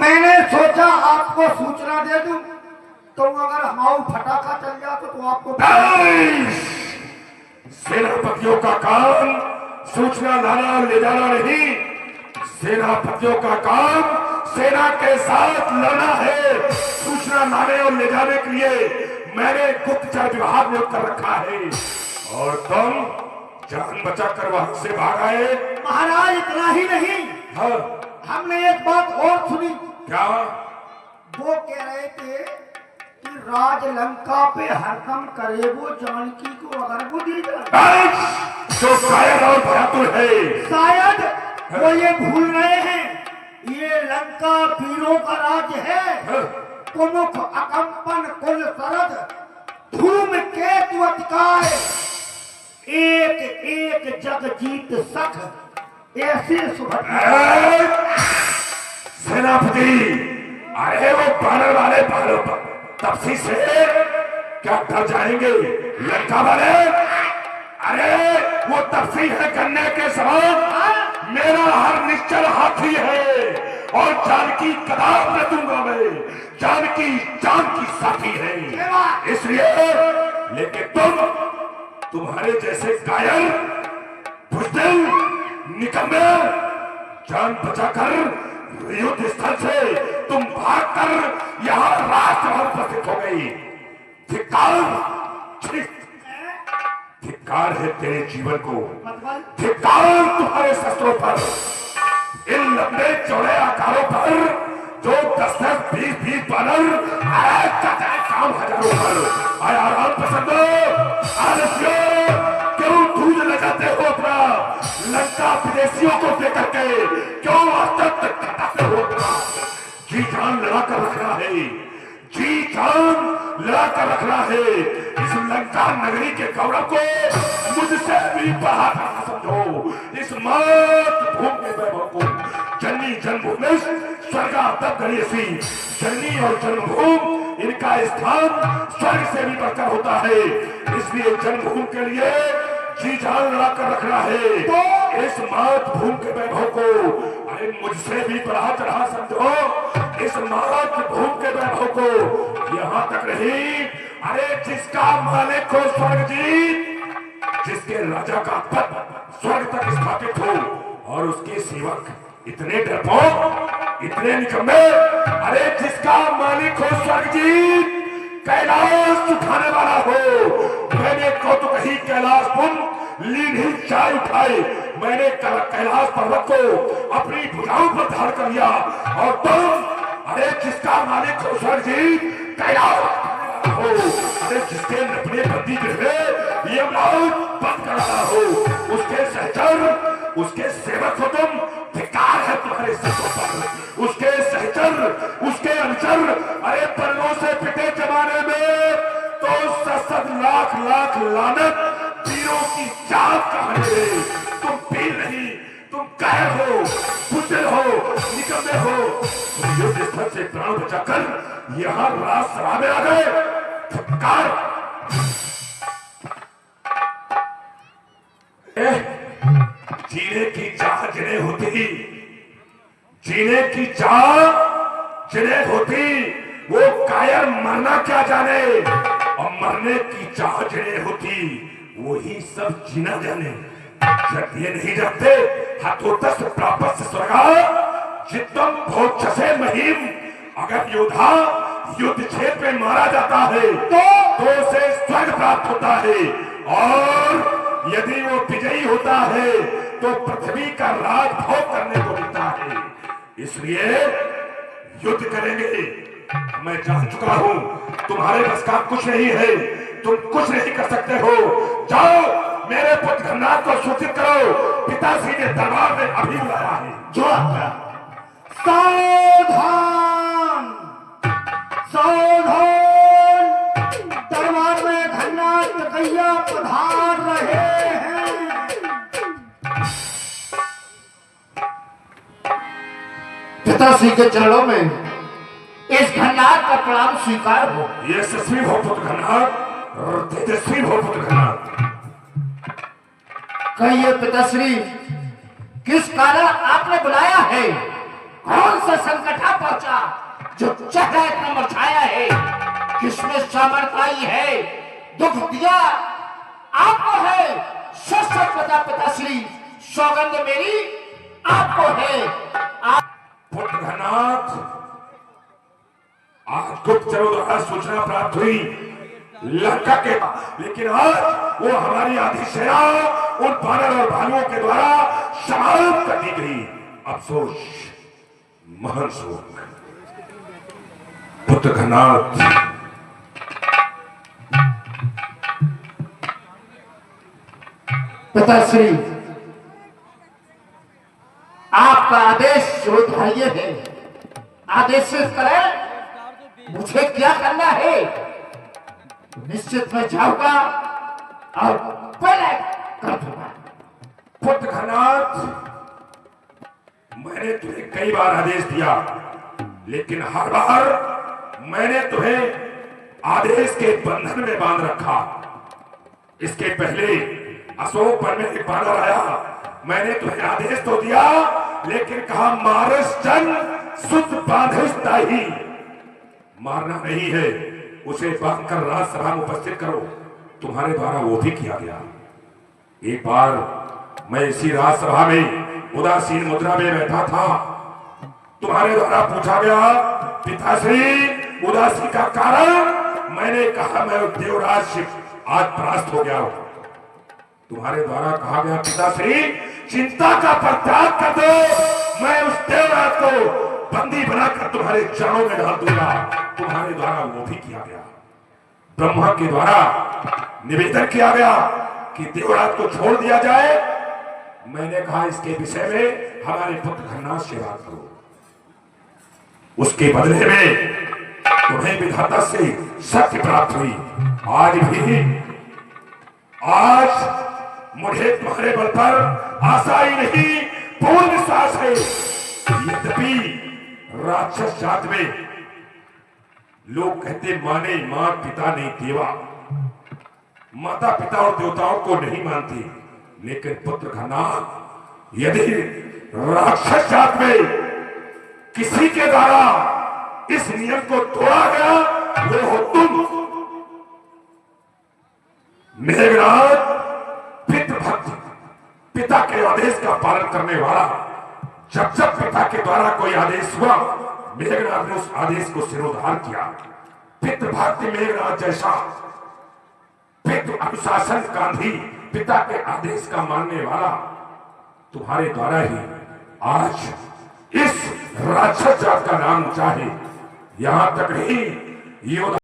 मैंने सोचा आपको सूचना दे दूं, तो अगर हमारा फटाका चल जाता तो आपको। सेनापतियों का काम सूचना लाना ले जाना नहीं, सेनापतियों का काम सेना के साथ लड़ना है। सूचना लाने और ले जाने के लिए मैंने गुप्तचर विभाग नियुक्त कर रखा है, और तुम जान बचा कर वहां से भाग आए। महाराज इतना ही नहीं, हाँ, हमने एक बात और सुनी। क्या? वो कह रहे थे कि राज लंका पे हरदम करे वो जानकी को अगर वो दी जाए। जो शायद और भयातुर है, शायद वो ये भूल रहे हैं ये लंका वीरों का राज्य है। कुमुख अकंपन कुल सरद धूम केतु अतिकाय, एक एक जग जीत सख ऐसे सेनापति। अरे वो बानर वाले बालों पर तपसी से क्या डर जाएंगे लंका वाले? अरे वो तपसी है गन्ने के समान, मेरा हर निश्चल हाथी है, और जानकी कदाप न दूंगा मैं। जानकी जान की साथी है, इसलिए। लेकिन तुम्हारे जैसे कायर बुज़दिल निकम्मे जान बचाकर युद्ध स्थल से तुम भागकर यहाँ राजसभा उपस्थित हो गई। धिक्कार है तेरे जीवन को, धिक्कार तुम्हारे शस्त्रों पर, इन लंबे चौड़े आकारों पर जो 10-10, 20-20 बानर काम हजारों पर आया। आराम पसंद आलस्य क्यों ढूंढ ले जाते हो अपना लंका विदेशियों को देकर के? क्यों खटाते हो अपना? जी जान लड़ा कर रखना है, जी जान लड़ा कर रखना है। इस लंका नगरी के गौरव को मुझसे भी बढ़ाना समझो। इस मात भूमि के वैभव को, जननी जन्मभूमि स्वर्गा तब गणेशी, जननी और जन्मभूमि इनका स्थान स्वर्ग से भी बढ़कर होता है। इसलिए जन्मभूमि के लिए जी जान लड़ा कर रखना है। तो इस मात भूमि के वैभव को अरे मुझसे भी बढ़ा चढ़ा समझो। इस मात भूमि के वैभव को यहाँ तक नहीं, अरे जिसका मालिक हो स्वर्ग जीत, जिसके राजा का पद स्वर्ग तक स्थापित हो, और उसके सेवक इतने डरपोक, इतने निकम्मे, अरे जिसका मालिक हो स्वर्ग जीत, कैलाश उठाने वाला हो। मैंने कौतुक ही कैलाश पुन लीन ही चाय उठाई, मैंने कैलाश पर्वत को अपनी भुजाओं पर धार कर लिया, और तुम अरे जिसका मालिक हो स्वर्ग जीत, कैलाश हो, अरे जिसके अपने बंदी गृह यमराज बंद कर रहा हो, उसके सहचर, उसके सेवक हो तुम। धिक्कार है तुम्हारे सत्यों पर, उसके सहचर, उसके अनुचर, अरे पल्लों से पिटे जमाने में तो 7 लाख लाख लानत वीरों की जात कहानी। तुम पीर नहीं, तुम कायर हो, बुज़दिल हो, निकम्मे हो। तुम युद्ध स्थल से प्राण बचाकर यहाँ राजसभा में आ गए। धिक्कार। जीने की चाह जिन्हें होती, जीने की चाह जिन्हें होती, वो कायर मरना क्या जाने, और मरने की चाह जिन्हें होती, वो ही सब जीना जाने। जब ये नहीं जानते हतोतस प्राप्त स्वर्गा जितम भोक्षसे महिम, अगर योद्धा युद्ध क्षेत्र में मारा जाता है तो उसे स्वर्ग प्राप्त होता है, और यदि वो विजयी होता है तो पृथ्वी का राज भोग करने को मिलता है। इसलिए युद्ध करेंगे। मैं जान चुका हूं तुम्हारे बस का कुछ नहीं है, तुम कुछ नहीं कर सकते हो। जाओ मेरे पुत्र घननाथ को सूचित करो, पिताश्री ने दरबार में अभी बुलाया है। जो सावधान सावधान, दरबार में घननाथ कन्हैया पधार रहे हैं। पिताश्री के चरणों में इस घननाथ का प्रणाम स्वीकार हो। यशस्वी हो पुत्र घननाथ, तेजस्वी हो पुत्र घननाथ। कहिए पिताश्री, किस कारण आपने बुलाया है? कौन सा संकट आप पहुंचा जो चेहरा इतना मरझाया है, किसमें सामर्थ्य आई है, दुख दिया आपको है। सच सच बता पिताश्री, सौगंध मेरी आपको है। पुत्र घनाथ, आज गुप्तचरों द्वारा सूचना प्राप्त हुई लंका के, लेकिन आज वो हमारी आधी सेना उन बानर और भालुओं के द्वारा समाप्त कर दी गई। अफसोस, महान शोक। पुत्र घनाथ, पिताश्री, आपका आदेश शोधाइए है, आदेश करें। मुझे क्या करना है निश्चित मैं जाऊंगा और पहले कर दूंगा। पुत्र घनाथ, मैंने तुम्हें कई बार आदेश दिया, लेकिन हर बार मैंने तुम्हें आदेश के बंधन में बांध रखा। इसके पहले अशोक वन में एक बानर आया, मैंने तुम्हें आदेश तो दिया, लेकिन कहा मारस जन सुध बांधिस ताही। मारना नहीं है, उसे बांधकर राजसभा में उपस्थित करो। तुम्हारे द्वारा वो भी किया गया। एक बार मैं इसी राजसभा में उदासीन मुद्रा में बैठा था, तुम्हारे द्वारा पूछा गया पिताश्री उदासी का कारण। मैंने कहा मैं देवराज शिव आज परास्त हो गया हूं। तुम्हारे द्वारा कहा गया पिताश्री चिंता का परित्याग कर दो, मैं उस देवराज को बंदी बनाकर तुम्हारे चरणों में डाल दूंगा। तुम्हारे द्वारा वो भी किया गया। ब्रह्मा के द्वारा निवेदन किया गया कि देवराज को छोड़ दिया जाए। मैंने कहा इसके विषय में हमारे पुत्र घनाथ से बात करो। उसके बदले में तुम्हें विधाता से सत्य प्राप्त हुई। आज मुझे तुम्हारे बल पर आशा ही नहीं, पूर्ण विश्वास है। यद्यपि राक्षस जात में लोग कहते माने मां पिता नहीं देवा, माता पिता और देवताओं को नहीं मानते, लेकिन पुत्र घनाथ, यदि राक्षस जात में किसी के द्वारा इस नियम को तोड़ा गया, वो हो तुम। मेघनाथ पितृभक्त, पिता के आदेश का पालन करने वाला। जब जब पिता के द्वारा कोई आदेश हुआ, मेघनाथ ने उस आदेश को सिरोधार किया। पितृभक्त मेघनाथ जैसा पितृ अनुशासन गांधी, पिता के आदेश का मानने वाला तुम्हारे द्वारा ही आज इस राक्षस जात का नाम चाहे। यहां तक नहीं, योद्धा